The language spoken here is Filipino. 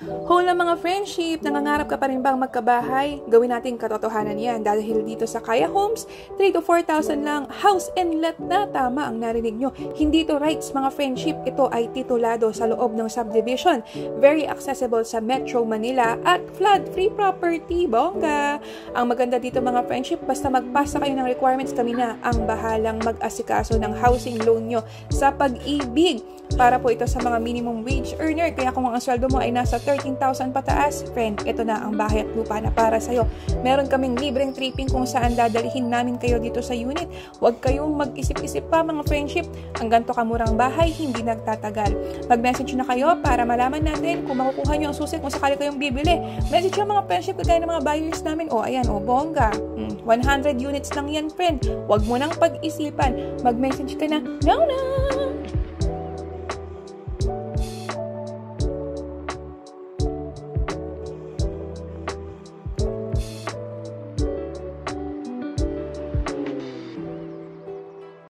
Whole na mga friendship, nangangarap ka pa rin bang magkabahay? Gawin natin katotohanan yan dahil dito sa Kaya Homes, 3 to 4,000 lang, house and lot na, tama ang narinig nyo. Hindi to rights mga friendship, ito ay titulado sa loob ng subdivision. Very accessible sa Metro Manila at flood-free property, bongga. Ang maganda dito mga friendship, basta magpasa kayo ng requirements, kami na ang bahalang mag-asikaso ng housing loan nyo sa Pag-ibig. Para po ito sa mga minimum wage earner, kaya kung ang sweldo mo ay nasa 13,000 pataas, friend, ito na ang bahay at lupa na para sa'yo. Meron kaming libreng tripping kung saan dadalihin namin kayo dito sa unit. Huwag kayong mag-isip-isip pa mga friendship. Ang ganito kamurang bahay, hindi nagtatagal. Mag-message na kayo para malaman natin kung makukuha nyo ang susi kung sakali kayong bibili. Message yung mga friendship kagaya ng mga buyers namin. O, ayan, o, bongga. 100 units lang yan, friend. Huwag mo nang pag-isipan. Mag-message ka na, now na!